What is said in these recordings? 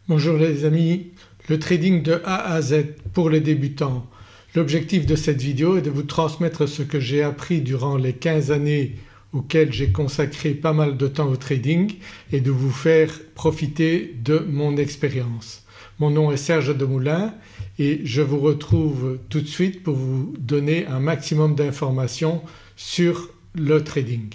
Bonjour les amis, le trading de A à Z pour les débutants. L'objectif de cette vidéo est de vous transmettre ce que j'ai appris durant les 15 années auxquelles j'ai consacré pas mal de temps au trading et de vous faire profiter de mon expérience. Mon nom est Serge Demoulin et je vous retrouve tout de suite pour vous donner un maximum d'informations sur le trading.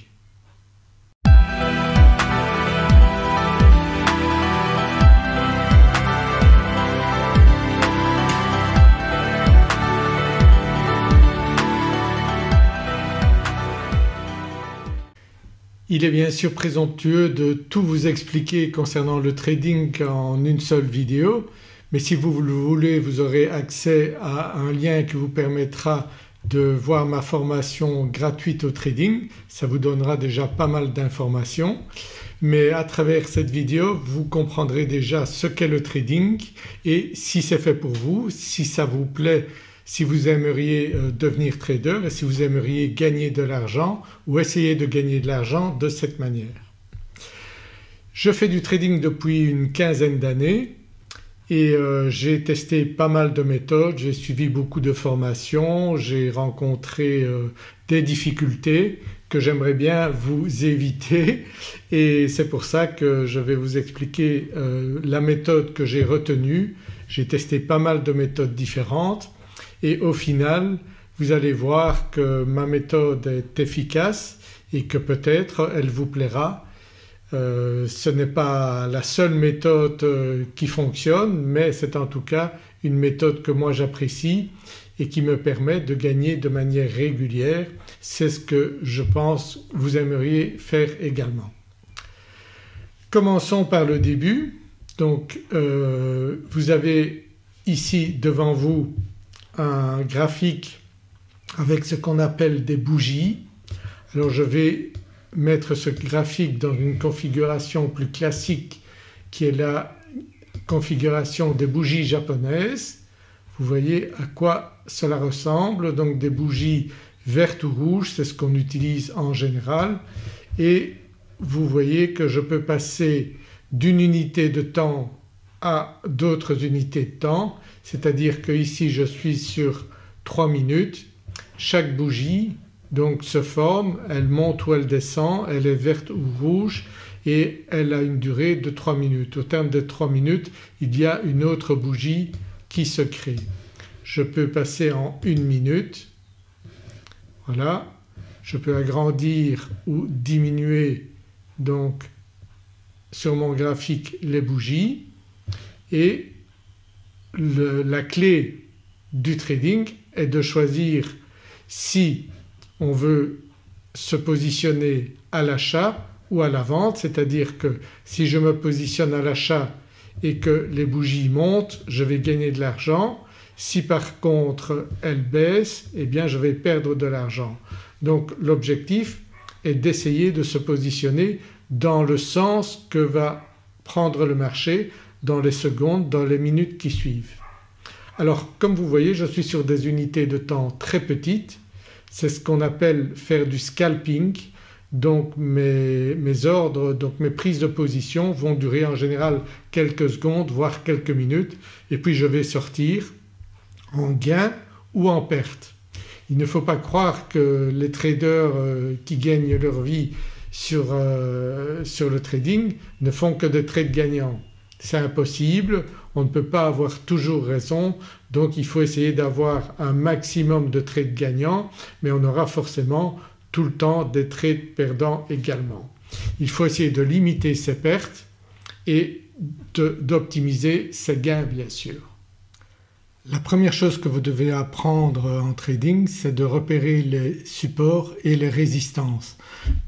Il est bien sûr présomptueux de tout vous expliquer concernant le trading en une seule vidéo, mais si vous le voulez vous aurez accès à un lien qui vous permettra de voir ma formation gratuite au trading. Ça vous donnera déjà pas mal d'informations, mais à travers cette vidéo vous comprendrez déjà ce qu'est le trading et si c'est fait pour vous, si ça vous plaît, si vous aimeriez devenir trader et si vous aimeriez gagner de l'argent ou essayer de gagner de l'argent de cette manière. Je fais du trading depuis une quinzaine d'années et j'ai testé pas mal de méthodes, j'ai suivi beaucoup de formations, j'ai rencontré des difficultés que j'aimerais bien vous éviter et c'est pour ça que je vais vous expliquer la méthode que j'ai retenue. J'ai testé pas mal de méthodes différentes et au final vous allez voir que ma méthode est efficace et que peut-être elle vous plaira. Ce n'est pas la seule méthode qui fonctionne mais c'est en tout cas une méthode que moi j'apprécie et qui me permet de gagner de manière régulière. C'est ce que je pense vous aimeriez faire également. Commençons par le début. Donc vous avez ici devant vous un graphique avec ce qu'on appelle des bougies. Alors je vais mettre ce graphique dans une configuration plus classique qui est la configuration des bougies japonaises. Vous voyez à quoi cela ressemble, donc des bougies vertes ou rouges, c'est ce qu'on utilise en général et vous voyez que je peux passer d'une unité de temps à d'autres unités de temps, c'est-à-dire que ici je suis sur 3 minutes. Chaque bougie donc se forme, elle monte ou elle descend, elle est verte ou rouge et elle a une durée de 3 minutes. Au terme de 3 minutes il y a une autre bougie qui se crée. Je peux passer en 1 minute, voilà. Je peux agrandir ou diminuer donc sur mon graphique les bougies et la clé du trading est de choisir si on veut se positionner à l'achat ou à la vente, c'est-à-dire que si je me positionne à l'achat et que les bougies montent je vais gagner de l'argent, si par contre elles baissent eh bien je vais perdre de l'argent. Donc l'objectif est d'essayer de se positionner dans le sens que va prendre le marché dans les secondes, dans les minutes qui suivent. Alors comme vous voyez je suis sur des unités de temps très petites, c'est ce qu'on appelle faire du scalping. Donc mes ordres, donc mes prises de position vont durer en général quelques secondes voire quelques minutes et puis je vais sortir en gain ou en perte. Il ne faut pas croire que les traders qui gagnent leur vie sur le trading ne font que des trades gagnants. C'est impossible, on ne peut pas avoir toujours raison, donc il faut essayer d'avoir un maximum de trades gagnants mais on aura forcément tout le temps des trades perdants également. Il faut essayer de limiter ses pertes et d'optimiser ses gains bien sûr. La première chose que vous devez apprendre en trading c'est de repérer les supports et les résistances.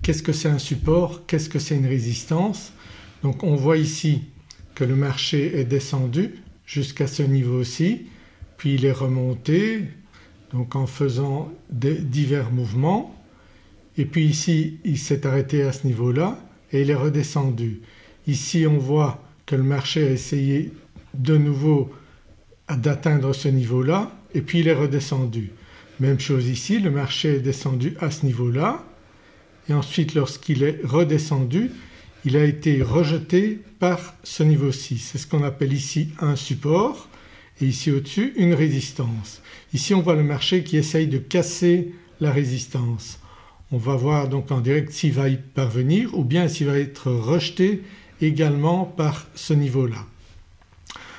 Qu'est-ce que c'est un support? Qu'est-ce que c'est une résistance? Donc on voit ici que le marché est descendu jusqu'à ce niveau-ci puis il est remonté donc en faisant divers mouvements et puis ici il s'est arrêté à ce niveau-là et il est redescendu. Ici on voit que le marché a essayé de nouveau d'atteindre ce niveau-là et puis il est redescendu. Même chose ici, le marché est descendu à ce niveau-là et ensuite lorsqu'il est redescendu il a été rejeté par ce niveau-ci. C'est ce qu'on appelle ici un support et ici au-dessus une résistance. Ici on voit le marché qui essaye de casser la résistance. On va voir donc en direct s'il va y parvenir ou bien s'il va être rejeté également par ce niveau-là.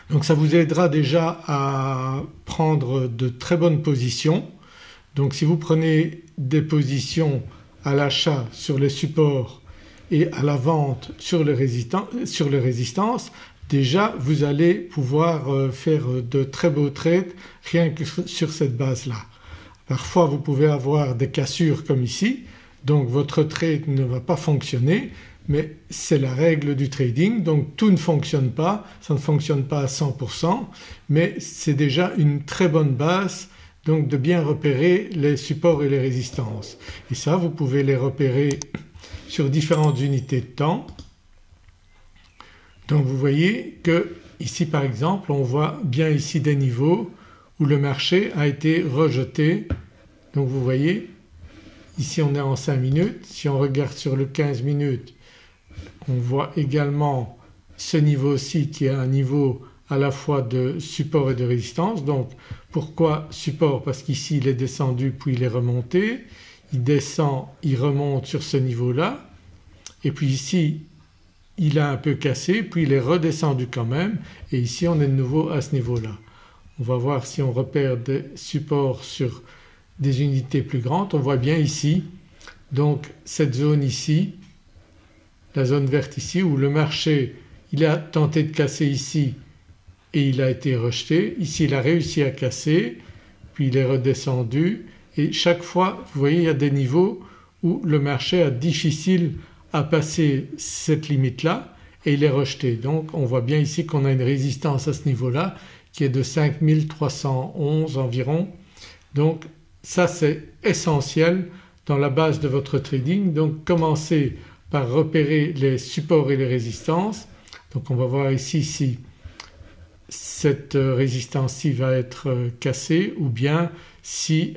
Donc ça vous aidera déjà à prendre de très bonnes positions. Donc si vous prenez des positions à l'achat sur les supports et à la vente sur les résistances, déjà vous allez pouvoir faire de très beaux trades rien que sur cette base-là. Parfois vous pouvez avoir des cassures comme ici, donc votre trade ne va pas fonctionner, mais c'est la règle du trading, donc tout ne fonctionne pas, ça ne fonctionne pas à 100%, mais c'est déjà une très bonne base donc de bien repérer les supports et les résistances. Et ça vous pouvez les repérer sur différentes unités de temps. Donc vous voyez que ici par exemple on voit bien ici des niveaux où le marché a été rejeté. Donc vous voyez ici on est en 5 minutes, si on regarde sur le 15 minutes on voit également ce niveau-ci qui est un niveau à la fois de support et de résistance. Donc pourquoi support? Parce qu'ici il est descendu puis il est remonté, il descend, il remonte sur ce niveau-là et puis ici il a un peu cassé puis il est redescendu quand même et ici on est de nouveau à ce niveau-là. On va voir si on repère des supports sur des unités plus grandes. On voit bien ici donc cette zone ici, la zone verte ici où le marché il a tenté de casser ici et il a été rejeté. Ici il a réussi à casser puis il est redescendu et chaque fois vous voyez il y a des niveaux où le marché a difficile à passer cette limite-là et il est rejeté. Donc on voit bien ici qu'on a une résistance à ce niveau-là qui est de 5311 environ. Donc ça c'est essentiel dans la base de votre trading. Donc commencez par repérer les supports et les résistances. Donc on va voir ici si cette résistance-ci va être cassée ou bien si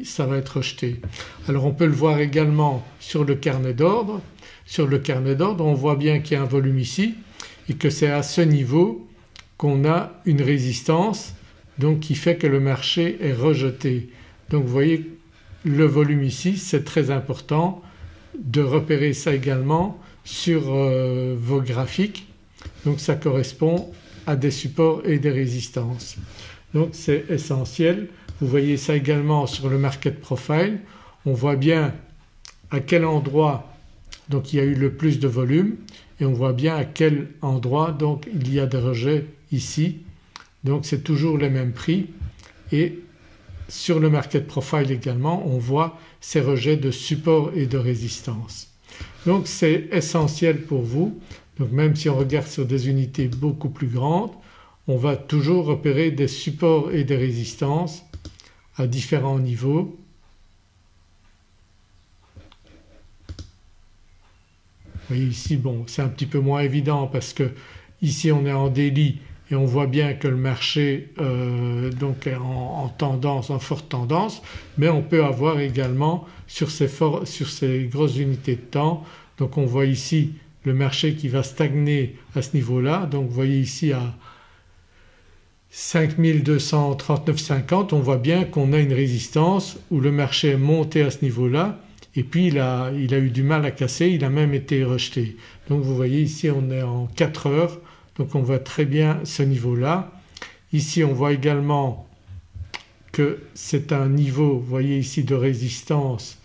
ça va être rejeté. Alors on peut le voir également sur le carnet d'ordre. Sur le carnet d'ordre on voit bien qu'il y a un volume ici et que c'est à ce niveau qu'on a une résistance donc qui fait que le marché est rejeté. Donc vous voyez le volume ici c'est très important de repérer ça également sur vos graphiques. Donc ça correspond à des supports et des résistances. Donc c'est essentiel. Vous voyez ça également sur le market profile. On voit bien à quel endroit donc il y a eu le plus de volume et on voit bien à quel endroit donc il y a des rejets ici. Donc c'est toujours les mêmes prix et sur le market profile également on voit ces rejets de support et de résistance. Donc c'est essentiel pour vous. Donc même si on regarde sur des unités beaucoup plus grandes on va toujours repérer des supports et des résistances à différents niveaux. Vous voyez ici bon c'est un petit peu moins évident parce que ici on est en daily et on voit bien que le marché donc est en tendance, en forte tendance, mais on peut avoir également sur ces grosses unités de temps. Donc on voit ici le marché qui va stagner à ce niveau-là. Donc vous voyez ici à 5239,50 on voit bien qu'on a une résistance où le marché est monté à ce niveau-là et puis il a eu du mal à casser, il a même été rejeté. Donc vous voyez ici on est en 4 heures donc on voit très bien ce niveau-là. Ici on voit également que c'est un niveau, vous voyez ici, de résistance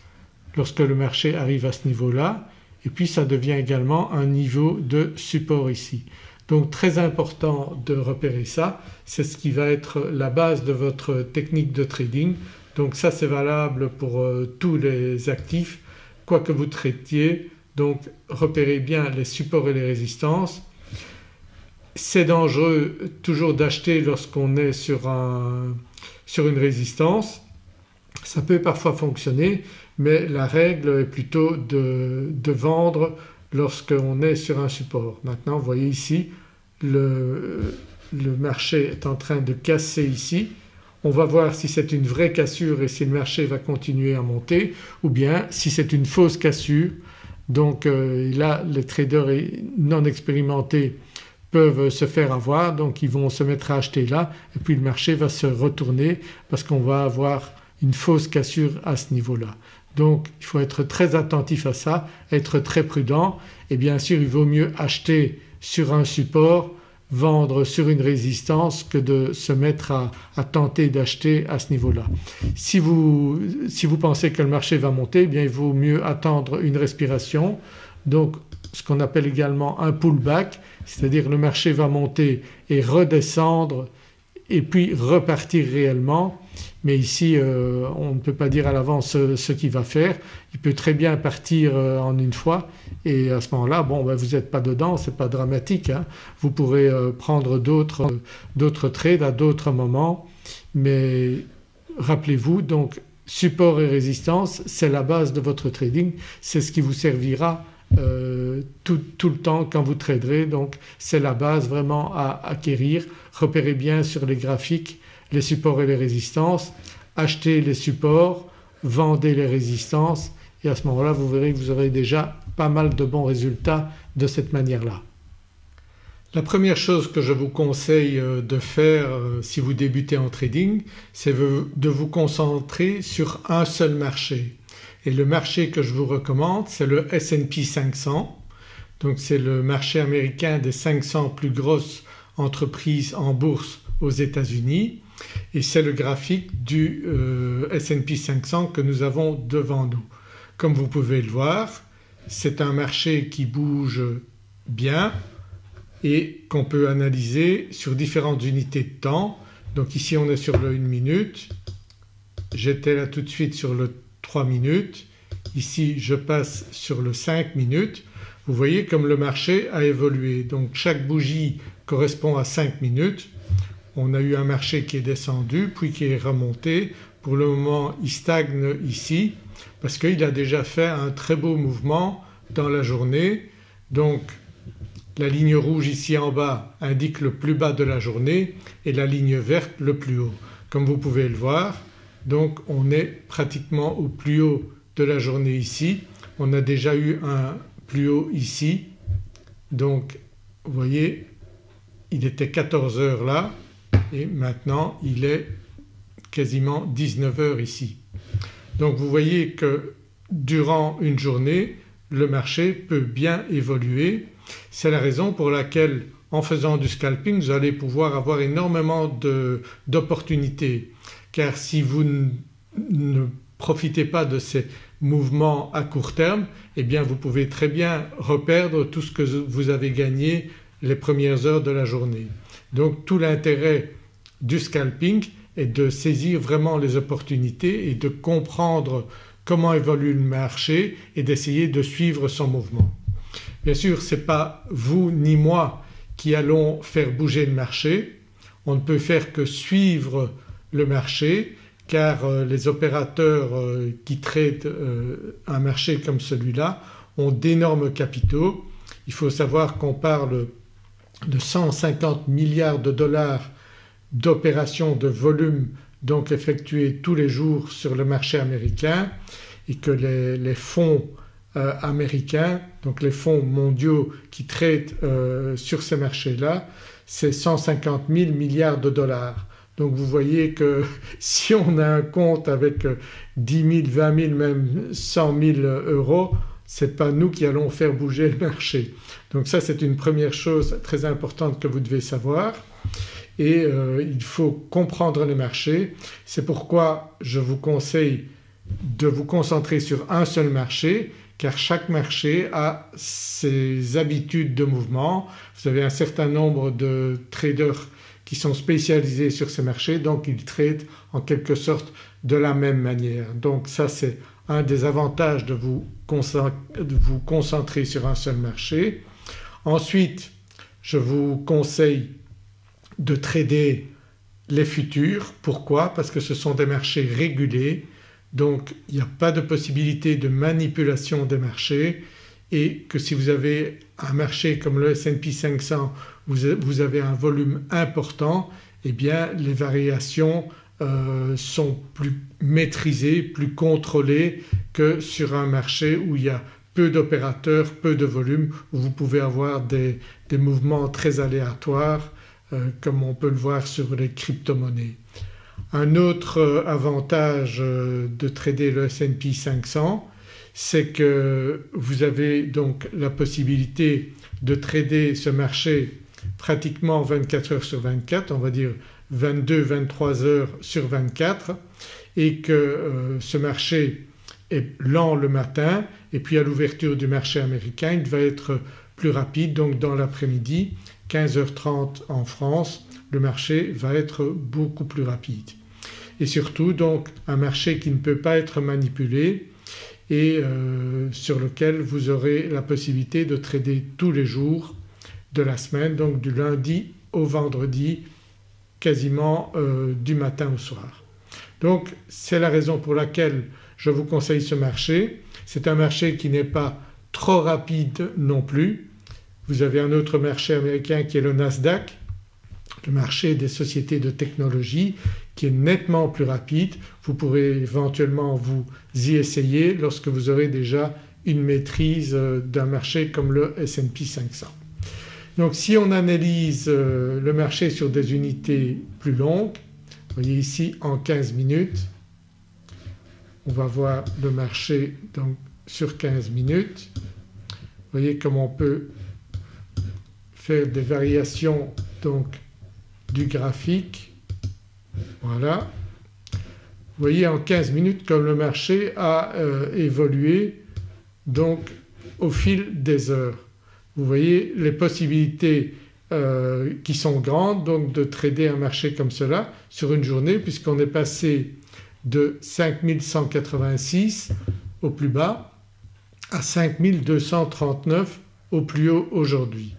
lorsque le marché arrive à ce niveau-là et puis ça devient également un niveau de support ici. Donc très important de repérer ça, c'est ce qui va être la base de votre technique de trading. Donc ça c'est valable pour tous les actifs quoi que vous traitiez. Donc repérez bien les supports et les résistances. C'est dangereux toujours d'acheter lorsqu'on est sur une résistance. Ça peut parfois fonctionner mais la règle est plutôt de vendre lorsqu'on est sur un support. Maintenant vous voyez ici le marché est en train de casser ici. On va voir si c'est une vraie cassure et si le marché va continuer à monter ou bien si c'est une fausse cassure Donc là les traders non expérimentés peuvent se faire avoir, donc ils vont se mettre à acheter là et puis le marché va se retourner parce qu'on va avoir une fausse cassure à ce niveau-là. Donc il faut être très attentif à ça, être très prudent et bien sûr il vaut mieux acheter sur un support, vendre sur une résistance que de se mettre à tenter d'acheter à ce niveau-là. Si vous pensez que le marché va monter, eh bien il vaut mieux attendre une respiration, donc ce qu'on appelle également un pullback, c'est-à-dire le marché va monter et redescendre et puis repartir réellement. Mais ici on ne peut pas dire à l'avance ce qu'il va faire, il peut très bien partir en une fois et à ce moment-là bon vous n'êtes pas dedans, c'est pas dramatique hein. Vous pourrez prendre d'autres trades à d'autres moments, mais rappelez-vous donc support et résistance c'est la base de votre trading, c'est ce qui vous servira tout le temps quand vous traderez, donc c'est la base vraiment à acquérir. Repérez bien sur les graphiques les supports et les résistances, achetez les supports, vendez les résistances et à ce moment-là vous verrez que vous aurez déjà pas mal de bons résultats de cette manière-là. La première chose que je vous conseille de faire si vous débutez en trading, c'est de vous concentrer sur un seul marché. Et le marché que je vous recommande c'est le S&P 500, donc c'est le marché américain des 500 plus grosses entreprises en bourse aux États-Unis et c'est le graphique du S&P 500 que nous avons devant nous. Comme vous pouvez le voir, c'est un marché qui bouge bien et qu'on peut analyser sur différentes unités de temps. Donc ici on est sur le 1 minute, j'étais là tout de suite sur le 3 minutes, ici je passe sur le 5 minutes. Vous voyez comme le marché a évolué, donc chaque bougie correspond à 5 minutes. On a eu un marché qui est descendu puis qui est remonté. Pour le moment il stagne ici parce qu'il a déjà fait un très beau mouvement dans la journée. Donc la ligne rouge ici en bas indique le plus bas de la journée et la ligne verte le plus haut. Comme vous pouvez le voir donc on est pratiquement au plus haut de la journée ici. On a déjà eu un plus haut ici, donc vous voyez il était 14 heures là et maintenant il est quasiment 19 heures ici. Donc vous voyez que durant une journée le marché peut bien évoluer. C'est la raison pour laquelle en faisant du scalping vous allez pouvoir avoir énormément d'opportunités, car si vous ne profitez pas de ces mouvements à court terme eh bien vous pouvez très bien reperdre tout ce que vous avez gagné les premières heures de la journée. Donc tout l'intérêt du scalping est de saisir vraiment les opportunités et de comprendre comment évolue le marché et d'essayer de suivre son mouvement. Bien sûr ce n'est pas vous ni moi qui allons faire bouger le marché, on ne peut faire que suivre le marché car les opérateurs qui tradent un marché comme celui-là ont d'énormes capitaux. Il faut savoir qu'on parle de 150 milliards de dollars d'opérations de volume donc effectuées tous les jours sur le marché américain et que les fonds américains, donc les fonds mondiaux qui tradent sur ces marchés-là, c'est 150 000 milliards de dollars. Donc vous voyez que si on a un compte avec 10 000, 20 000, même 100 000 euros, ce n'est pas nous qui allons faire bouger le marché. Donc ça c'est une première chose très importante que vous devez savoir et il faut comprendre les marchés. C'est pourquoi je vous conseille de vous concentrer sur un seul marché car chaque marché a ses habitudes de mouvement. Vous avez un certain nombre de traders qui sont spécialisés sur ces marchés donc ils tradent en quelque sorte de la même manière. Donc ça c'est un des avantages de vous concentrer sur un seul marché. Ensuite je vous conseille de trader les futurs. Pourquoi? Parce que ce sont des marchés régulés donc il n'y a pas de possibilité de manipulation des marchés et que si vous avez un marché comme le S&P 500 vous avez un volume important eh bien les variations sont plus maîtrisées, plus contrôlées que sur un marché où il y a peu d'opérateurs, peu de volume, où vous pouvez avoir des mouvements très aléatoires comme on peut le voir sur les crypto-monnaies. Un autre avantage de trader le S&P 500, c'est que vous avez donc la possibilité de trader ce marché pratiquement 24 heures sur 24, on va dire 22-23 heures sur 24, et que ce marché est lent le matin et puis à l'ouverture du marché américain il va être plus rapide, donc dans l'après-midi 15h30 en France le marché va être beaucoup plus rapide. Et surtout donc un marché qui ne peut pas être manipulé et sur lequel vous aurez la possibilité de trader tous les jours de la semaine, donc du lundi au vendredi, quasiment du matin au soir. Donc c'est la raison pour laquelle je vous conseille ce marché. C'est un marché qui n'est pas trop rapide non plus. Vous avez un autre marché américain qui est le Nasdaq, le marché des sociétés de technologie, qui est nettement plus rapide. Vous pourrez éventuellement vous y essayer lorsque vous aurez déjà une maîtrise d'un marché comme le S&P 500. Donc si on analyse le marché sur des unités plus longues, vous voyez ici en 15 minutes, on va voir le marché donc sur 15 minutes. Vous voyez comment on peut faire des variations donc du graphique. Voilà. Vous voyez en 15 minutes comme le marché a évolué donc au fil des heures. Vous voyez les possibilités qui sont grandes donc de trader un marché comme cela sur une journée, puisqu'on est passé de 5186 au plus bas à 5239 au plus haut aujourd'hui.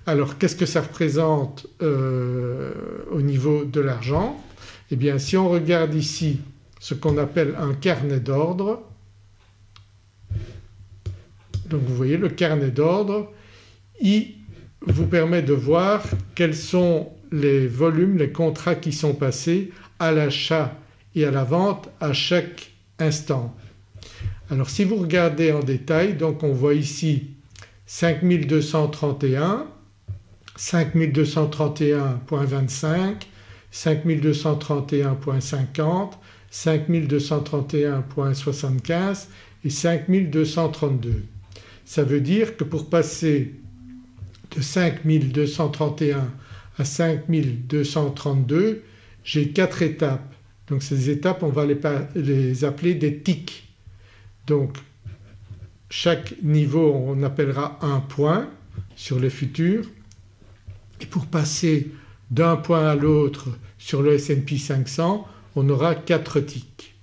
Alors qu'est-ce que ça représente au niveau de l'argent? Eh bien si on regarde ici ce qu'on appelle un carnet d'ordre, donc vous voyez le carnet d'ordre, il vous permet de voir quels sont les volumes, les contrats qui sont passés à l'achat et à la vente à chaque instant. Alors si vous regardez en détail, donc on voit ici 5231, 5231.25, 5231.50, 5231.75 et 5232. Ça veut dire que pour passer de 5231 à 5232, j'ai 4 étapes. Donc ces étapes on va les appeler des tics. Donc chaque niveau on appellera un point sur les futurs, et pour passer d'un point à l'autre sur le S&P 500 on aura 4 tics.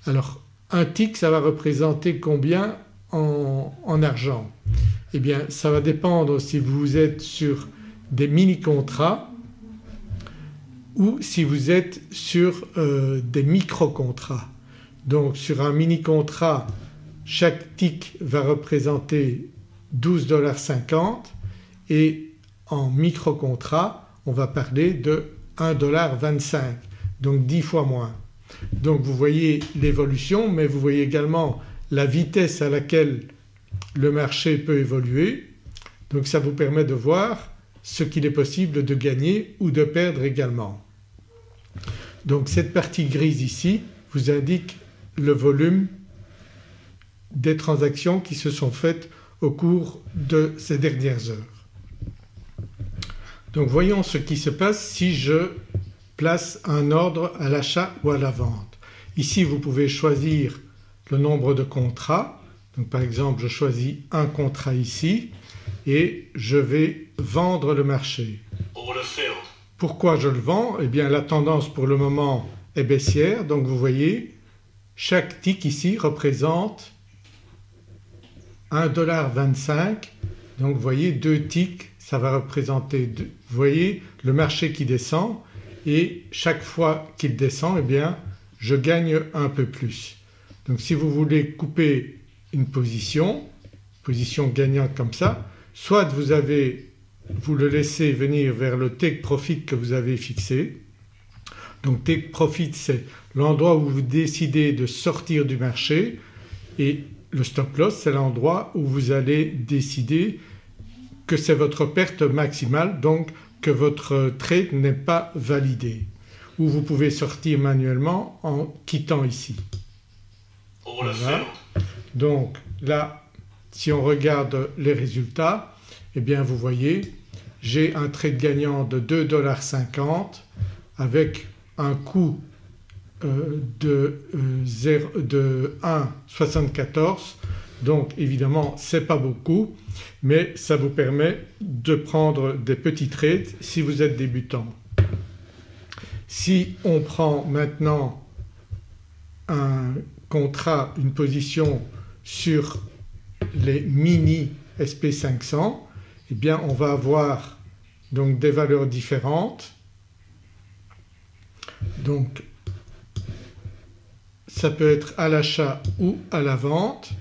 Alors un tic ça va représenter combien en argent? Eh bien ça va dépendre si vous êtes sur des mini-contrats ou si vous êtes sur des micro-contrats. Donc sur un mini-contrat chaque tick va représenter 12,50 $ et en micro-contrat on va parler de 1,25 $, donc 10 fois moins. Donc vous voyez l'évolution, mais vous voyez également la vitesse à laquelle le marché peut évoluer. Donc ça vous permet de voir ce qu'il est possible de gagner ou de perdre également. Donc cette partie grise ici vous indique le volume des transactions qui se sont faites au cours de ces dernières heures. Donc voyons ce qui se passe si je place un ordre à l'achat ou à la vente. Ici vous pouvez choisir le nombre de contrats. Donc par exemple je choisis un contrat ici et je vais vendre le marché. Pourquoi je le vends? Eh bien la tendance pour le moment est baissière, donc vous voyez chaque tick ici représente 1,25 $. Donc vous voyez 2 ticks ça va représenter 2. Vous voyez le marché qui descend et chaque fois qu'il descend eh bien je gagne un peu plus. Donc si vous voulez couper une position gagnante comme ça, soit vous le laissez venir vers le take profit que vous avez fixé. Donc take profit c'est l'endroit où vous décidez de sortir du marché et le stop loss c'est l'endroit où vous allez décider que c'est votre perte maximale, donc que votre trade n'est pas validé, ou vous pouvez sortir manuellement en quittant ici. Voilà. Donc là si on regarde les résultats, eh bien vous voyez j'ai un trade gagnant de 2,50 $ avec un coût de 1,74 $. Donc évidemment c'est pas beaucoup mais ça vous permet de prendre des petits trades si vous êtes débutant. Si on prend maintenant un contrat, une position sur les mini SP500, eh bien on va avoir donc des valeurs différentes. Donc ça peut être à l'achat ou à la vente.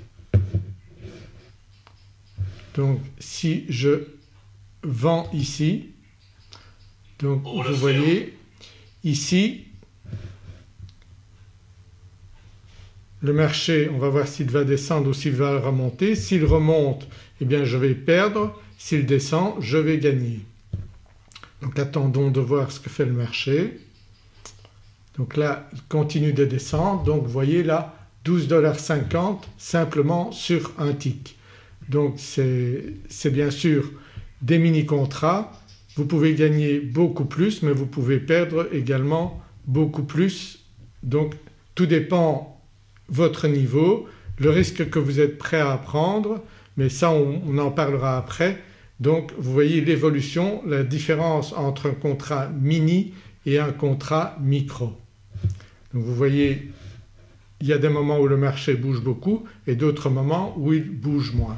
Donc si je vends ici, donc vous voyez ici le marché, on va voir s'il va descendre ou s'il va remonter. S'il remonte, eh bien je vais perdre, s'il descend je vais gagner. Donc attendons de voir ce que fait le marché. Donc là il continue de descendre, donc vous voyez là 12,50 $ simplement sur un tick. Donc c'est bien sûr des mini-contrats, vous pouvez gagner beaucoup plus mais vous pouvez perdre également beaucoup plus. Donc tout dépend votre niveau, le risque que vous êtes prêt à prendre, mais ça on en parlera après. Donc vous voyez l'évolution, la différence entre un contrat mini et un contrat micro. Donc vous voyez il y a des moments où le marché bouge beaucoup et d'autres moments où il bouge moins.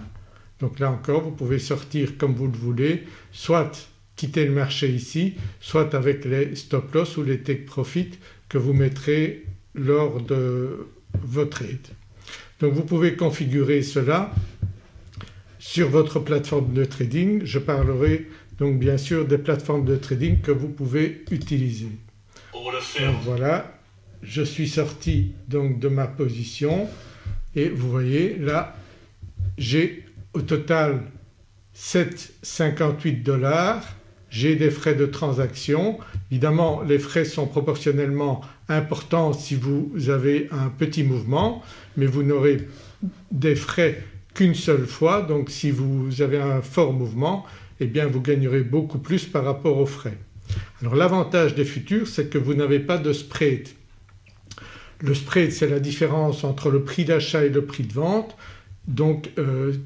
Donc là encore vous pouvez sortir comme vous le voulez, soit quitter le marché ici, soit avec les stop loss ou les take profit que vous mettrez lors de vos trades. Donc vous pouvez configurer cela sur votre plateforme de trading. Je parlerai donc bien sûr des plateformes de trading que vous pouvez utiliser. Donc voilà, je suis sorti donc de ma position et vous voyez là j'ai au total 7,58 $. J'ai des frais de transaction. Évidemment les frais sont proportionnellement importants si vous avez un petit mouvement mais vous n'aurez des frais qu'une seule fois, donc si vous avez un fort mouvement eh bien vous gagnerez beaucoup plus par rapport aux frais. Alors l'avantage des futurs c'est que vous n'avez pas de spread. Le spread c'est la différence entre le prix d'achat et le prix de vente, donc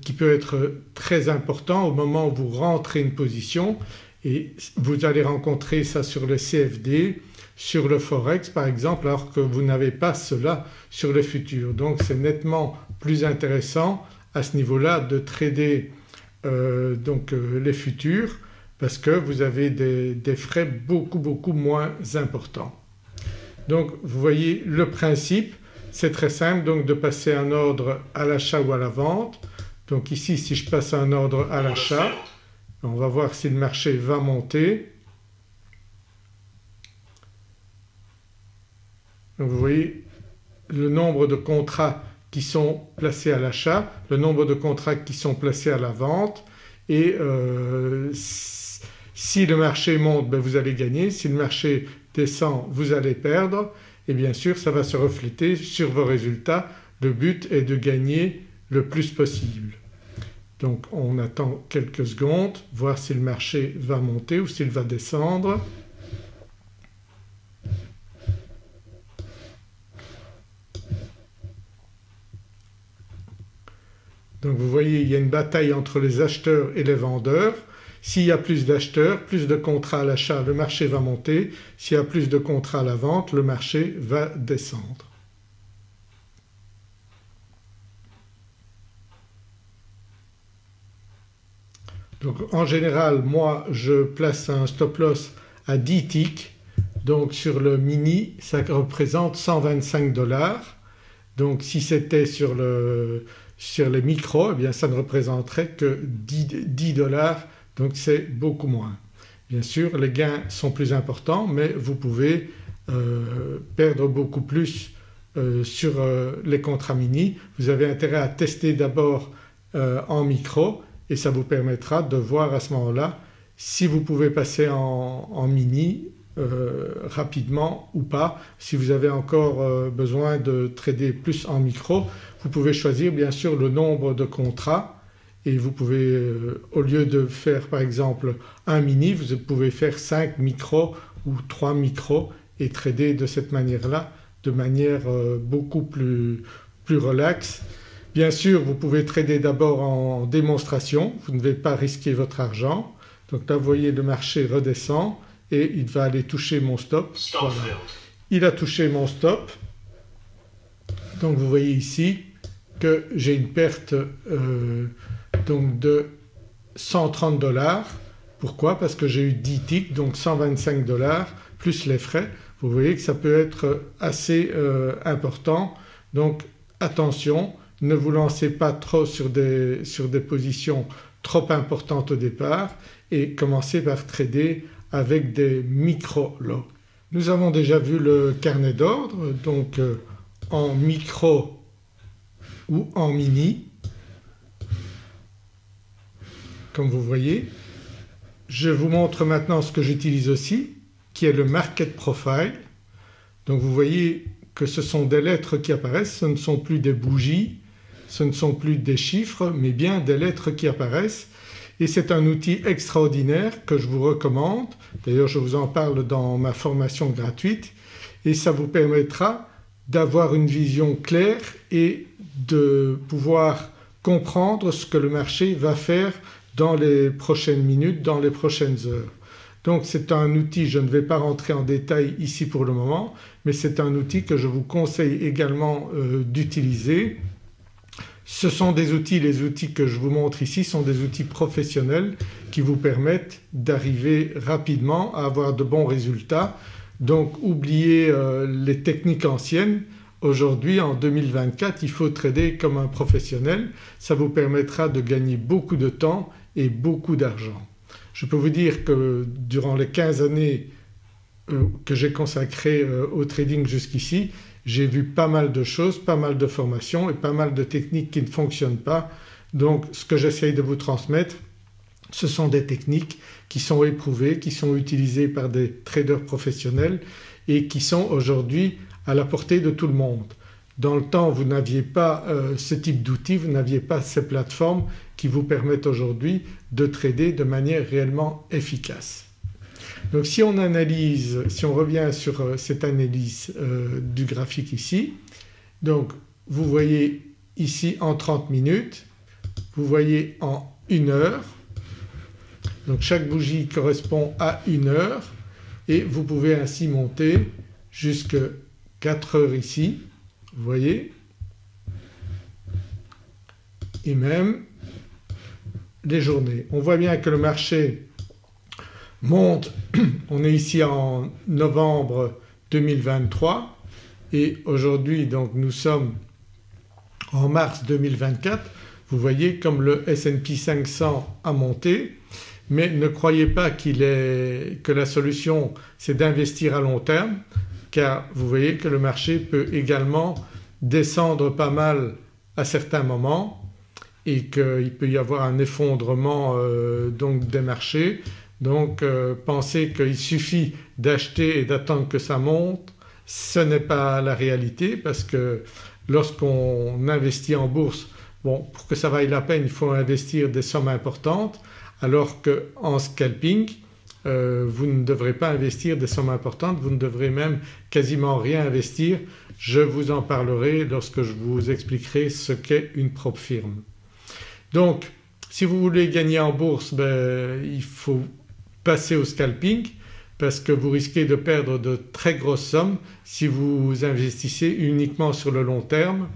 qui peut être très important au moment où vous rentrez une position, et vous allez rencontrer ça sur le CFD, sur le Forex par exemple, alors que vous n'avez pas cela sur les futurs. Donc c'est nettement plus intéressant à ce niveau-là de trader les futurs parce que vous avez des frais beaucoup moins importants. Donc vous voyez le principe, c'est très simple donc de passer un ordre à l'achat ou à la vente. Donc ici si je passe un ordre à l'achat, on va voir si le marché va monter. Donc vous voyez le nombre de contrats qui sont placés à l'achat, le nombre de contrats qui sont placés à la vente, et si le marché monte ben vous allez gagner, si le marché descend vous allez perdre et bien sûr ça va se refléter sur vos résultats. Le but est de gagner le plus possible. Donc on attend quelques secondes, voir si le marché va monter ou s'il va descendre. Donc vous voyez il y a une bataille entre les acheteurs et les vendeurs. S'il y a plus d'acheteurs, plus de contrats à l'achat, le marché va monter. S'il y a plus de contrats à la vente, le marché va descendre. Donc en général moi je place un stop loss à 10 ticks, donc sur le mini ça représente 125 $. Donc si c'était sur les micros eh bien ça ne représenterait que 10 $, donc c'est beaucoup moins. Bien sûr les gains sont plus importants mais vous pouvez perdre beaucoup plus sur les contrats mini, vous avez intérêt à tester d'abord en micro et ça vous permettra de voir à ce moment-là si vous pouvez passer en mini rapidement ou pas. Si vous avez encore besoin de trader plus en micro, vous pouvez choisir bien sûr le nombre de contrats et vous pouvez au lieu de faire par exemple un mini, vous pouvez faire 5 micros ou 3 micros et trader de cette manière-là, de manière beaucoup plus relaxe. Bien sûr vous pouvez trader d'abord en démonstration, vous ne devez pas risquer votre argent. Donc là vous voyez le marché redescend et il va aller toucher mon stop. Voilà. Il a touché mon stop. Donc vous voyez ici que j'ai une perte donc de 130 $. Pourquoi? Parce que j'ai eu 10 ticks donc 125 $ plus les frais. Vous voyez que ça peut être assez important. Donc attention, ne vous lancez pas trop sur des positions trop importantes au départ et commencez par trader avec des micro-lots. Nous avons déjà vu le carnet d'ordre donc en micro ou en mini comme vous voyez. Je vous montre maintenant ce que j'utilise aussi qui est le Market Profile. Donc vous voyez que ce sont des lettres qui apparaissent, ce ne sont plus des bougies, ce ne sont plus des chiffres mais bien des lettres qui apparaissent et c'est un outil extraordinaire que je vous recommande. D'ailleurs je vous en parle dans ma formation gratuite et ça vous permettra d'avoir une vision claire et de pouvoir comprendre ce que le marché va faire dans les prochaines minutes, dans les prochaines heures. Donc c'est un outil, je ne vais pas rentrer en détail ici pour le moment, mais c'est un outil que je vous conseille également d'utiliser. Ce sont des outils, les outils que je vous montre ici sont des outils professionnels qui vous permettent d'arriver rapidement à avoir de bons résultats. Donc oubliez les techniques anciennes. Aujourd'hui en 2024 il faut trader comme un professionnel, ça vous permettra de gagner beaucoup de temps et beaucoup d'argent. Je peux vous dire que durant les 15 années que j'ai consacrées au trading jusqu'ici, j'ai vu pas mal de choses, pas mal de formations et pas mal de techniques qui ne fonctionnent pas. Donc ce que j'essaye de vous transmettre, ce sont des techniques qui sont éprouvées, qui sont utilisées par des traders professionnels et qui sont aujourd'hui à la portée de tout le monde. Dans le temps vous n'aviez pas ce type d'outils, vous n'aviez pas ces plateformes qui vous permettent aujourd'hui de trader de manière réellement efficace. Donc si on analyse, si on revient sur cette analyse du graphique ici, donc vous voyez ici en 30 minutes, vous voyez en 1 heure, donc chaque bougie correspond à 1 heure et vous pouvez ainsi monter jusqu'à 4 heures ici, vous voyez, et même les journées. On voit bien que le marché monte, on est ici en novembre 2023 et aujourd'hui donc nous sommes en mars 2024. Vous voyez comme le S&P 500 a monté, mais ne croyez pas que la solution c'est d'investir à long terme, car vous voyez que le marché peut également descendre pas mal à certains moments et qu'il peut y avoir un effondrement donc des marchés. Donc pensez qu'il suffit d'acheter et d'attendre que ça monte, ce n'est pas la réalité parce que lorsqu'on investit en bourse, bon, pour que ça vaille la peine il faut investir des sommes importantes, alors qu'en scalping vous ne devrez pas investir des sommes importantes, vous ne devrez même quasiment rien investir. Je vous en parlerai lorsque je vous expliquerai ce qu'est une propre firme. Donc si vous voulez gagner en bourse, il faut passer au scalping parce que vous risquez de perdre de très grosses sommes si vous investissez uniquement sur le long terme.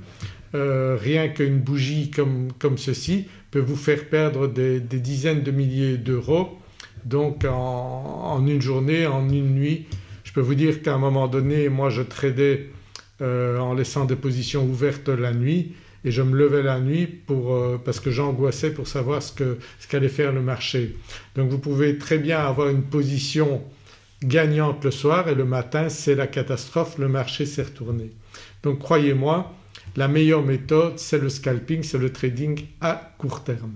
Rien qu'une bougie comme ceci peut vous faire perdre des dizaines de milliers d'euros. Donc en une journée, en une nuit, je peux vous dire qu'à un moment donné moi je tradais en laissant des positions ouvertes la nuit et je me levais la nuit parce que j'angoissais pour savoir ce qu'allait faire le marché. Donc vous pouvez très bien avoir une position gagnante le soir et le matin c'est la catastrophe, le marché s'est retourné. Donc croyez-moi, la meilleure méthode c'est le scalping, c'est le trading à court terme.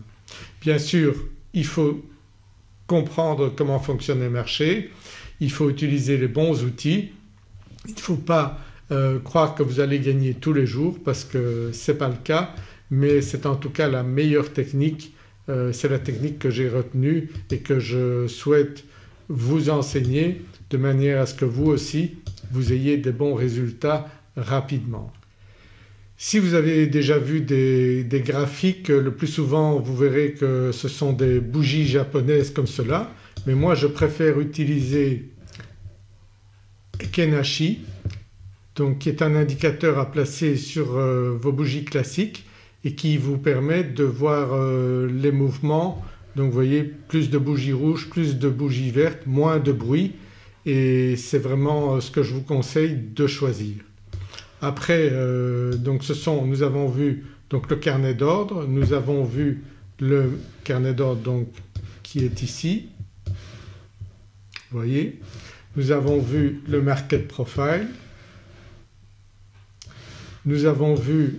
Bien sûr il faut comprendre comment fonctionnent les marchés, il faut utiliser les bons outils, il ne faut pas croire que vous allez gagner tous les jours parce que ce n'est pas le cas, mais c'est en tout cas la meilleure technique, c'est la technique que j'ai retenue et que je souhaite vous enseigner de manière à ce que vous aussi vous ayez des bons résultats rapidement. Si vous avez déjà vu des graphiques, le plus souvent vous verrez que ce sont des bougies japonaises comme cela, mais moi je préfère utiliser Ekenashi, donc qui est un indicateur à placer sur vos bougies classiques et qui vous permet de voir les mouvements. Donc vous voyez plus de bougies rouges, plus de bougies vertes, moins de bruit et c'est vraiment ce que je vous conseille de choisir. Après donc nous avons vu donc le carnet d'ordre, nous avons vu le carnet d'ordre donc qui est ici, vous voyez. Nous avons vu le market profile, nous avons vu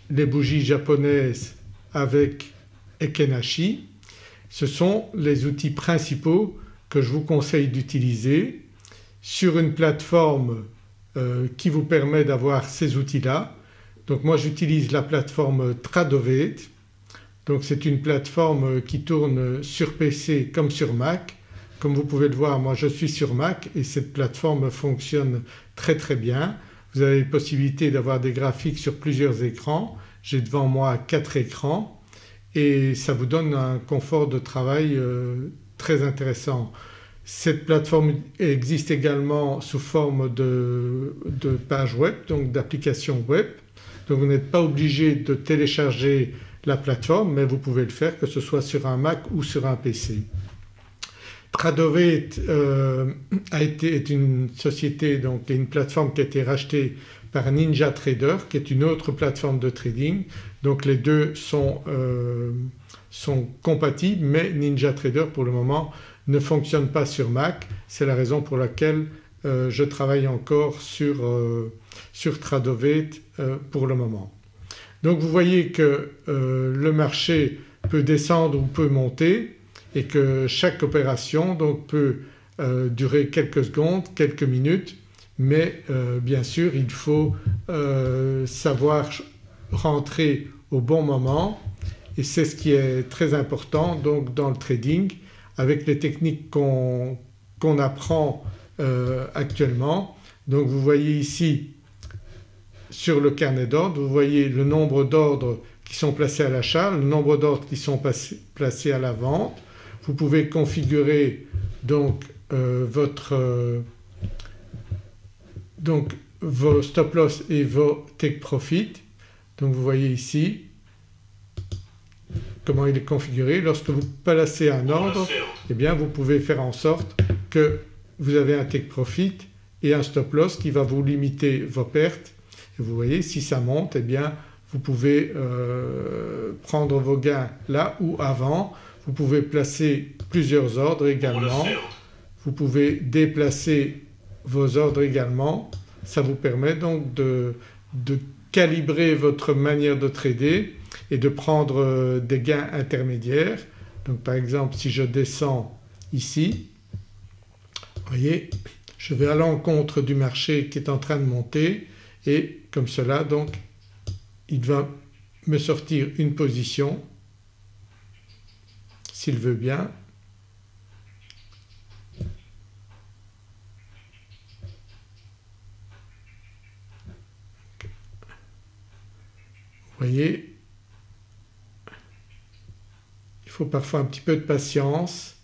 les bougies japonaises avec Ekenashi. Ce sont les outils principaux que je vous conseille d'utiliser sur une plateforme qui vous permet d'avoir ces outils-là. Donc moi j'utilise la plateforme Tradovate, donc c'est une plateforme qui tourne sur PC comme sur Mac. Comme vous pouvez le voir, moi je suis sur Mac et cette plateforme fonctionne très bien. Vous avez la possibilité d'avoir des graphiques sur plusieurs écrans. J'ai devant moi 4 écrans et ça vous donne un confort de travail très intéressant. Cette plateforme existe également sous forme de page web, donc d'application web. Donc vous n'êtes pas obligé de télécharger la plateforme mais vous pouvez le faire que ce soit sur un Mac ou sur un PC. Tradovate est une société, donc une plateforme qui a été rachetée par NinjaTrader qui est une autre plateforme de trading. Donc les deux sont compatibles mais NinjaTrader pour le moment ne fonctionne pas sur Mac. C'est la raison pour laquelle je travaille encore sur Tradovate pour le moment. Donc vous voyez que le marché peut descendre ou peut monter et que chaque opération donc peut durer quelques secondes, quelques minutes, mais bien sûr il faut savoir rentrer au bon moment et c'est ce qui est très important donc dans le trading avec les techniques qu'on apprend actuellement. Donc vous voyez ici sur le carnet d'ordre, vous voyez le nombre d'ordres qui sont placés à l'achat, le nombre d'ordres qui sont placés à la vente. Vous pouvez configurer donc vos stop loss et vos take profit. Donc vous voyez ici comment il est configuré. Lorsque vous placez un ordre, eh bien vous pouvez faire en sorte que vous avez un take profit et un stop loss qui va vous limiter vos pertes. Et vous voyez si ça monte, eh bien vous pouvez prendre vos gains là ou avant. Vous pouvez placer plusieurs ordres également, vous pouvez déplacer vos ordres également. Ça vous permet donc de calibrer votre manière de trader et de prendre des gains intermédiaires. Donc par exemple si je descends ici, vous voyez je vais à l'encontre du marché qui est en train de monter et comme cela donc il va me sortir une position s'il veut bien. Vous voyez, il faut parfois un petit peu de patience.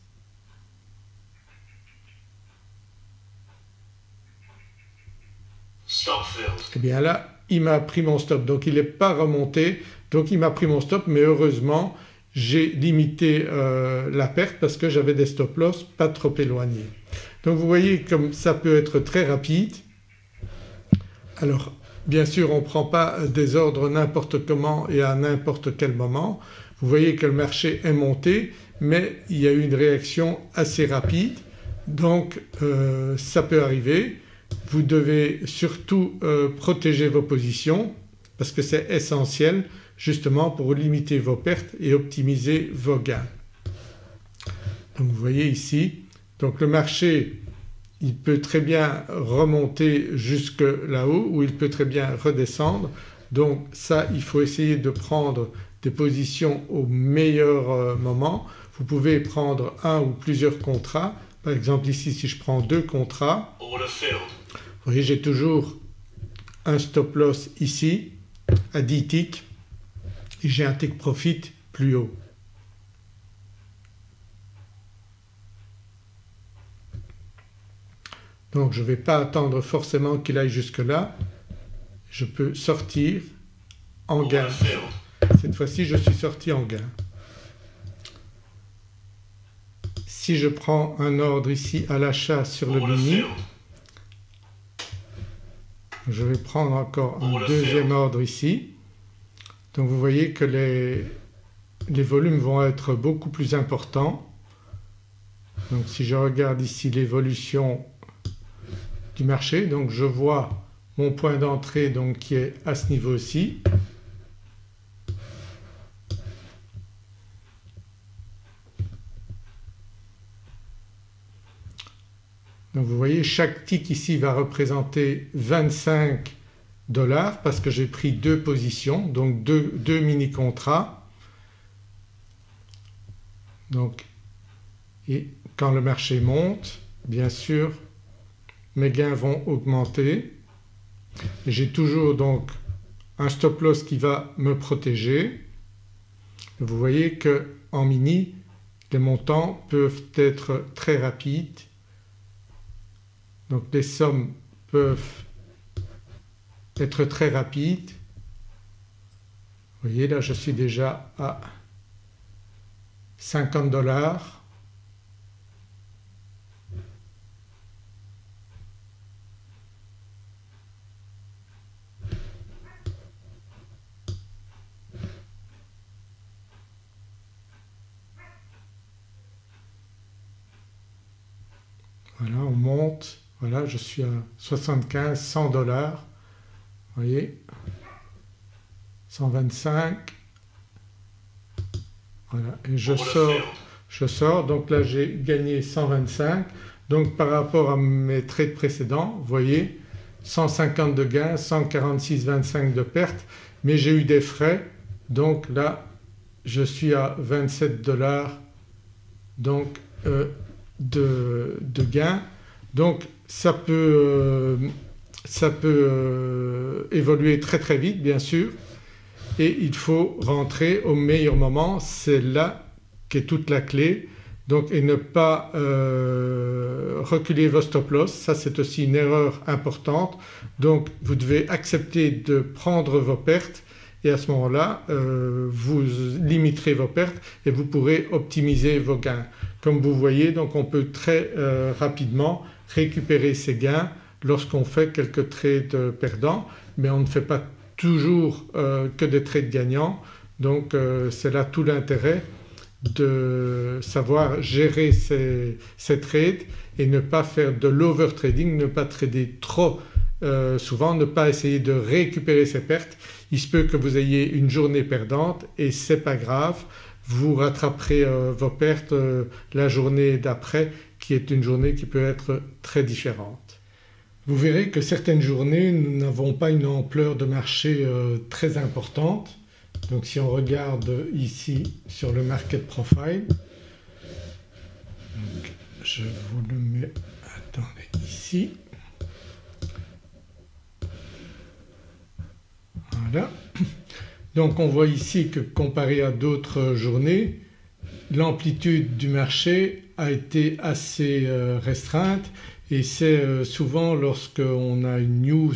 Et bien là il m'a pris mon stop, donc il n'est pas remonté, donc il m'a pris mon stop mais heureusement j'ai limité la perte parce que j'avais des stop loss pas trop éloignés. Donc vous voyez comme ça peut être très rapide. Alors bien sûr on ne prend pas des ordres n'importe comment et à n'importe quel moment. Vous voyez que le marché est monté mais il y a eu une réaction assez rapide donc ça peut arriver. vous devez surtout protéger vos positions parce que c'est essentiel justement pour limiter vos pertes et optimiser vos gains. Donc vous voyez ici, donc le marché il peut très bien remonter jusque là-haut ou il peut très bien redescendre. Donc ça il faut essayer de prendre des positions au meilleur moment. Vous pouvez prendre un ou plusieurs contrats. Par exemple ici si je prends 2 contrats, vous voyez j'ai toujours un stop loss ici à 10 ticks et j'ai un take profit plus haut. Donc je ne vais pas attendre forcément qu'il aille jusque là, je peux sortir en gain. Cette fois-ci je suis sorti en gain. Si je prends un ordre ici à l'achat sur le mini, je vais prendre encore un deuxième ordre ici. Donc vous voyez que les volumes vont être beaucoup plus importants. Donc si je regarde ici l'évolution du marché, donc je vois mon point d'entrée donc qui est à ce niveau-ci. Donc vous voyez chaque tick ici va représenter 25 $ parce que j'ai pris 2 positions, donc deux mini contrats. Donc et quand le marché monte, bien sûr mes gains vont augmenter. J'ai toujours donc un stop loss qui va me protéger. Vous voyez qu'en mini les montants peuvent être très rapides. Donc les sommes peuvent être très rapides. Vous voyez là je suis déjà à 50 $. Voilà on monte, voilà je suis à 75, 100 $. Vous voyez 125, voilà et je sors, donc là j'ai gagné 125. Donc par rapport à mes trades précédents, vous voyez 150 de gains, 146,25 de perte, mais j'ai eu des frais, donc là je suis à 27 $ donc de gains. Donc ça peut évoluer très très vite bien sûr et il faut rentrer au meilleur moment, c'est là qu'est toute la clé. Donc et ne pas reculer vos stop loss, ça c'est aussi une erreur importante. Donc vous devez accepter de prendre vos pertes et à ce moment-là vous limiterez vos pertes et vous pourrez optimiser vos gains. Comme vous voyez donc on peut très rapidement récupérer ses gains lorsqu'on fait quelques trades perdants, mais on ne fait pas toujours que des trades gagnants. Donc c'est là tout l'intérêt de savoir gérer ces trades et ne pas faire de l'overtrading, ne pas trader trop souvent, ne pas essayer de récupérer ses pertes. Il se peut que vous ayez une journée perdante et c'est pas grave, vous rattraperez vos pertes la journée d'après qui est une journée qui peut être très différente. Vous verrez que certaines journées nous n'avons pas une ampleur de marché très importante. Donc si on regarde ici sur le market profile, donc je vous le mets, attendez, ici, voilà. Donc on voit ici que comparé à d'autres journées, l'amplitude du marché a été assez restreinte et c'est souvent lorsqu'on a une news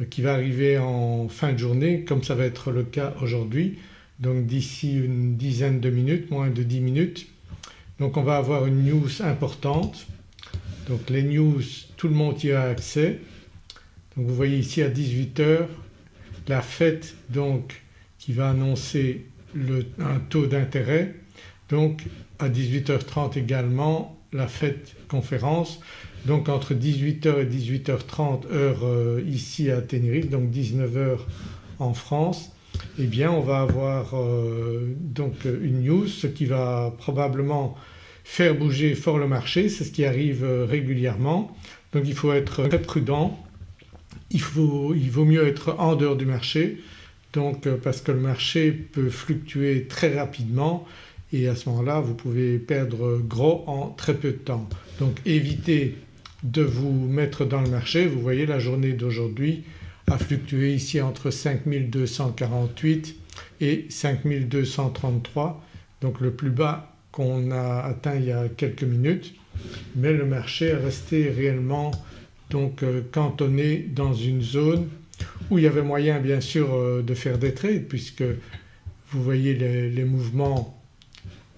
qui va arriver en fin de journée comme ça va être le cas aujourd'hui, donc d'ici une dizaine de minutes, moins de 10 minutes. Donc on va avoir une news importante, donc les news tout le monde y a accès. Donc vous voyez ici à 18 h la Fed donc qui va annoncer un taux d'intérêt, donc à 18 h 30 également la fête conférence. Donc entre 18h et 18h30 heure ici à Tenerife, donc 19h en France, eh bien on va avoir donc une news, ce qui va probablement faire bouger fort le marché, c'est ce qui arrive régulièrement. Donc il faut être très prudent, il vaut mieux être en dehors du marché, donc parce que le marché peut fluctuer très rapidement et à ce moment-là vous pouvez perdre gros en très peu de temps. Donc évitez de vous mettre dans le marché. Vous voyez la journée d'aujourd'hui a fluctué ici entre 5248 et 5233, donc le plus bas qu'on a atteint il y a quelques minutes, mais le marché est resté réellement donc cantonné dans une zone où il y avait moyen bien sûr de faire des trades, puisque vous voyez les mouvements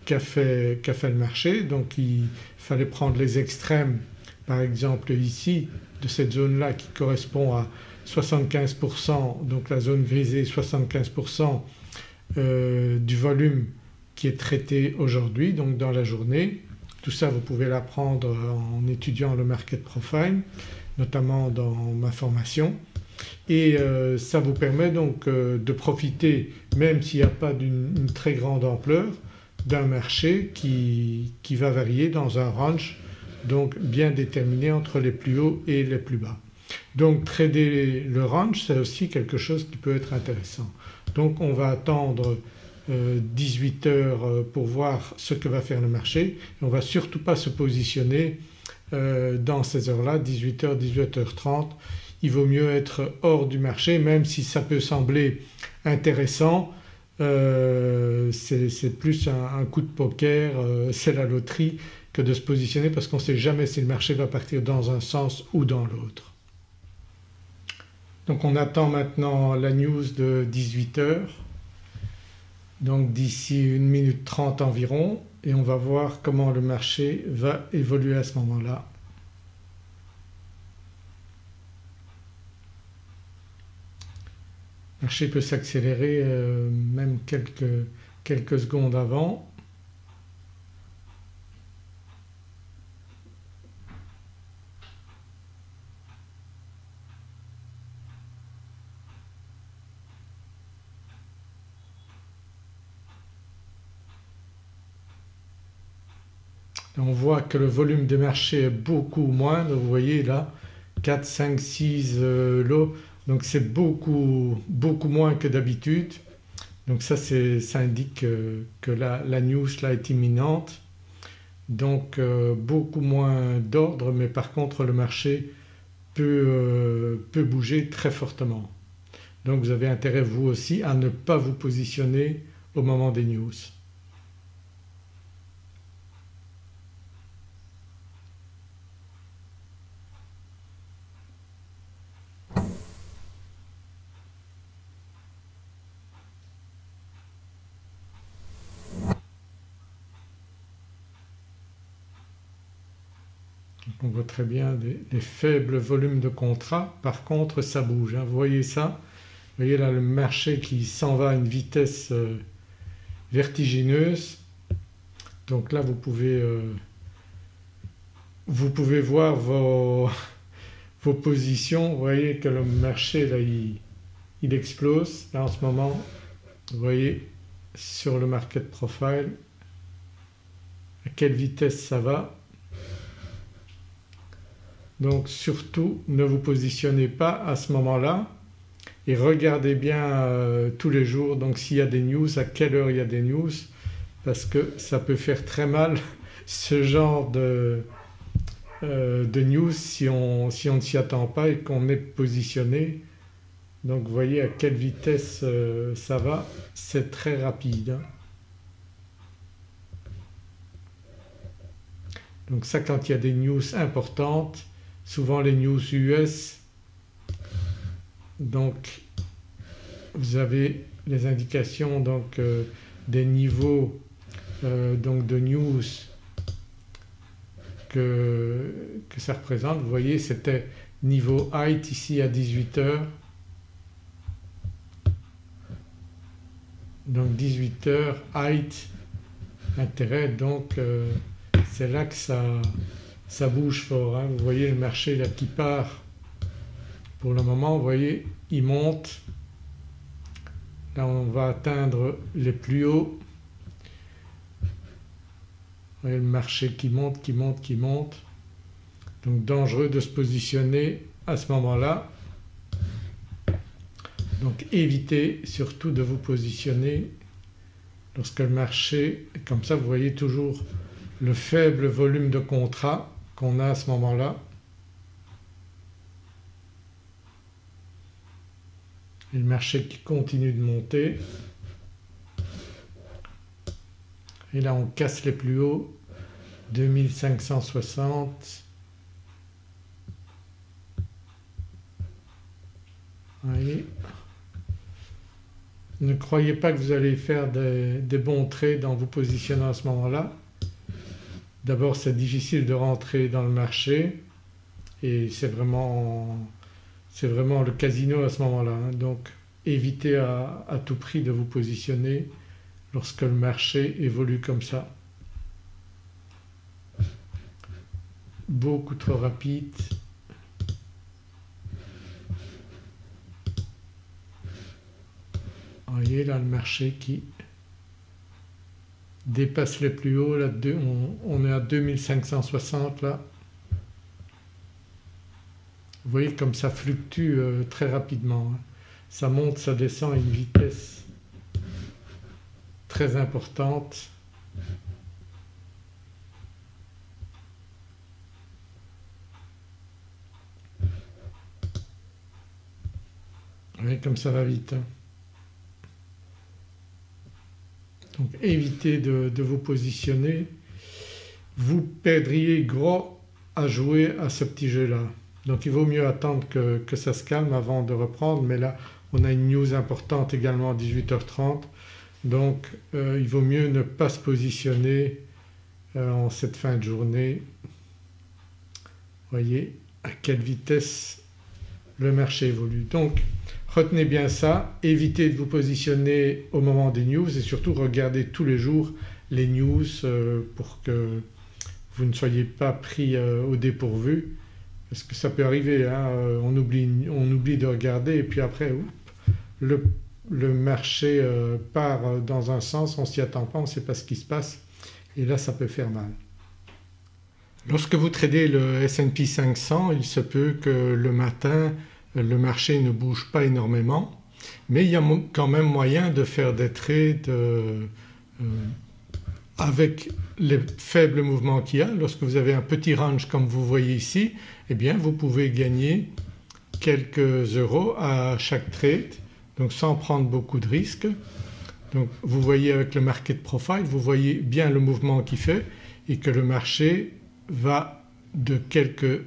qu'a fait le marché. Donc il fallait prendre les extrêmes, par exemple ici de cette zone-là qui correspond à 75%, donc la zone grisée 75% du volume qui est traité aujourd'hui, donc dans la journée. Tout ça vous pouvez l'apprendre en étudiant le market profile, notamment dans ma formation, et ça vous permet donc de profiter, même s'il n'y a pas d'une très grande ampleur, d'un marché qui va varier dans un range donc bien déterminé entre les plus hauts et les plus bas. Donc trader le range, c'est aussi quelque chose qui peut être intéressant. Donc on va attendre 18h pour voir ce que va faire le marché. On ne va surtout pas se positionner dans ces heures-là, 18h, 18h30. Il vaut mieux être hors du marché, même si ça peut sembler intéressant. C'est plus un coup de poker, c'est la loterie, que de se positionner, parce qu'on ne sait jamais si le marché va partir dans un sens ou dans l'autre. Donc on attend maintenant la news de 18h, donc d'ici 1 minute 30 environ, et on va voir comment le marché va évoluer à ce moment-là. Le marché peut s'accélérer même quelques secondes avant. On voit que le volume de marché est beaucoup moindre, vous voyez là 4, 5, 6 lots, donc c'est beaucoup moins que d'habitude. Donc ça indique que la news là est imminente, donc beaucoup moins d'ordre, mais par contre le marché peut bouger très fortement. Donc vous avez intérêt vous aussi à ne pas vous positionner au moment des news. On voit très bien des faibles volumes de contrats, par contre ça bouge, hein. Vous voyez ça, vous voyez là le marché qui s'en va à une vitesse vertigineuse. Donc là vous pouvez voir vos positions. Vous voyez que le marché là il explose là en ce moment, vous voyez sur le market profile à quelle vitesse ça va. Donc surtout ne vous positionnez pas à ce moment-là et regardez bien tous les jours, donc s'il y a des news, à quelle heure il y a des news, parce que ça peut faire très mal ce genre de news si on ne s'y attend pas et qu'on est positionné. Donc vous voyez à quelle vitesse ça va, c'est très rapide, hein. Donc ça, quand il y a des news importantes, souvent les news US, donc vous avez les indications donc des niveaux donc de news que ça représente. Vous voyez c'était niveau height ici à 18h, donc 18h height intérêt, donc c'est là que ça bouge fort, hein. Vous voyez le marché là qui part pour le moment, vous voyez il monte. Là on va atteindre les plus hauts. Vous voyez le marché qui monte, qui monte, qui monte. Donc dangereux de se positionner à ce moment-là. Donc évitez surtout de vous positionner lorsque le marché, comme ça vous voyez toujours le faible volume de contrats qu'on a à ce moment-là. Et le marché qui continue de monter. Et là on casse les plus hauts, 2560. Vous voyez. Ne croyez pas que vous allez faire des bons trades en vous positionnant à ce moment-là. D'abord c'est difficile de rentrer dans le marché et c'est vraiment le casino à ce moment-là, hein. Donc évitez à tout prix de vous positionner lorsque le marché évolue comme ça. Beaucoup trop rapide. Vous voyez là le marché qui dépasse les plus hauts, là on est à 2560 là. Vous voyez comme ça fluctue très rapidement, hein. Ça monte, ça descend à une vitesse très importante. Vous voyez comme ça va vite, hein. Donc évitez de vous positionner, vous perdriez gros à jouer à ce petit jeu là. Donc il vaut mieux attendre que ça se calme avant de reprendre, mais là on a une news importante également à 18h30, donc il vaut mieux ne pas se positionner en cette fin de journée. Vous voyez à quelle vitesse le marché évolue. Donc retenez bien ça, évitez de vous positionner au moment des news et surtout regardez tous les jours les news pour que vous ne soyez pas pris au dépourvu, parce que ça peut arriver, hein, on oublie de regarder et puis après le marché part dans un sens, on ne s'y attend pas, on ne sait pas ce qui se passe et là ça peut faire mal. Lorsque vous tradez le S&P 500, il se peut que le matin le marché ne bouge pas énormément, mais il y a quand même moyen de faire des trades avec les faibles mouvements qu'il y a. Lorsque vous avez un petit range comme vous voyez ici, eh bien vous pouvez gagner quelques euros à chaque trade, donc sans prendre beaucoup de risques. Donc vous voyez avec le market profile, vous voyez bien le mouvement qu'il fait et que le marché va de quelques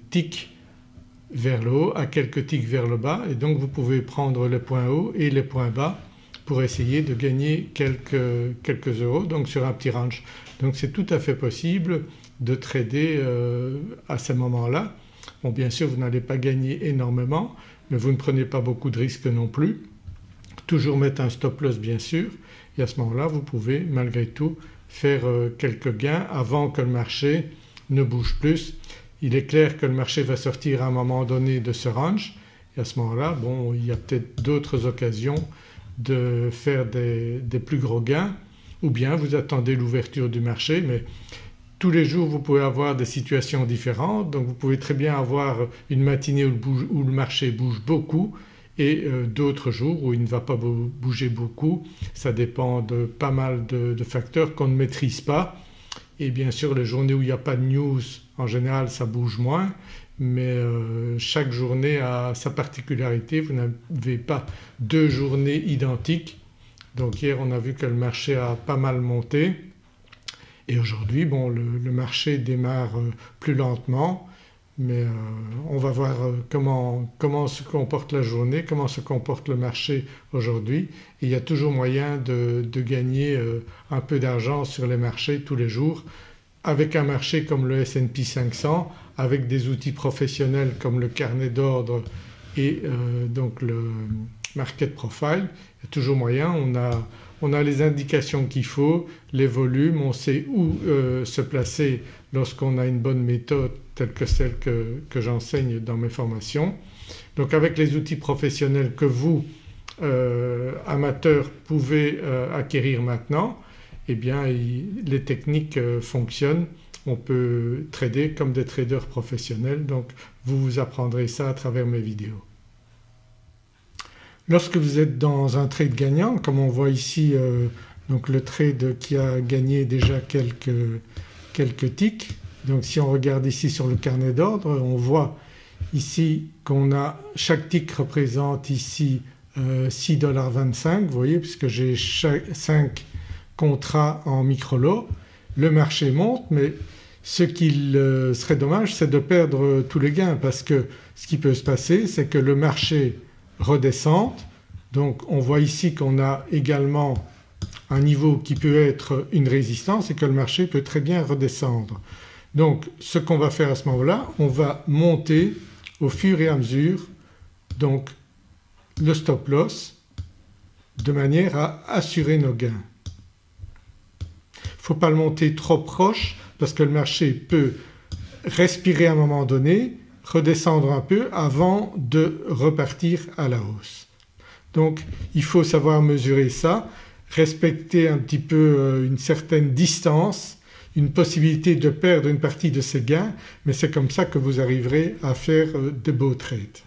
ticks vers le haut à quelques ticks vers le bas, et donc vous pouvez prendre les points hauts et les points bas pour essayer de gagner quelques euros donc sur un petit range. Donc c'est tout à fait possible de trader à ce moment-là. Bon, bien sûr vous n'allez pas gagner énormément, mais vous ne prenez pas beaucoup de risques non plus. Toujours mettre un stop loss bien sûr, et à ce moment-là vous pouvez malgré tout faire quelques gains avant que le marché ne bouge plus. Il est clair que le marché va sortir à un moment donné de ce range et à ce moment-là bon, il y a peut-être d'autres occasions de faire des plus gros gains, ou bien vous attendez l'ouverture du marché, mais tous les jours vous pouvez avoir des situations différentes. Donc vous pouvez très bien avoir une matinée où le marché bouge beaucoup et d'autres jours où il ne va pas bouger beaucoup. Ça dépend de pas mal de facteurs qu'on ne maîtrise pas, et bien sûr les journées où il n'y a pas de news en général ça bouge moins, mais chaque journée a sa particularité, vous n'avez pas deux journées identiques. Donc hier on a vu que le marché a pas mal monté et aujourd'hui bon, le marché démarre plus lentement, mais on va voir comment se comporte la journée, comment se comporte le marché aujourd'hui, et il y a toujours moyen de gagner un peu d'argent sur les marchés tous les jours avec un marché comme le S&P 500, avec des outils professionnels comme le carnet d'ordre et donc le market profile. Il y a toujours moyen, on a les indications qu'il faut, les volumes, on sait où se placer lorsqu'on a une bonne méthode telle que celle que j'enseigne dans mes formations. Donc avec les outils professionnels que vous, amateurs, pouvez acquérir maintenant, eh bien les techniques fonctionnent. On peut trader comme des traders professionnels, donc vous apprendrez ça à travers mes vidéos. Lorsque vous êtes dans un trade gagnant, comme on voit ici donc le trade qui a gagné déjà quelques ticks, donc si on regarde ici sur le carnet d'ordre, on voit ici qu'on a chaque tick représente ici 6,25 $, vous voyez, puisque j'ai 5 contrats en micro-lot. Le marché monte, mais ce qu'il serait dommage c'est de perdre tous les gains, parce que ce qui peut se passer c'est que le marché redescende. Donc on voit ici qu'on a également un niveau qui peut être une résistance et que le marché peut très bien redescendre. Donc ce qu'on va faire à ce moment-là, on va monter au fur et à mesure donc le stop loss de manière à assurer nos gains. Il ne faut pas le monter trop proche parce que le marché peut respirer à un moment donné, redescendre un peu avant de repartir à la hausse. Donc il faut savoir mesurer ça, respecter un petit peu une certaine distance, une possibilité de perdre une partie de ses gains, mais c'est comme ça que vous arriverez à faire de beaux trades.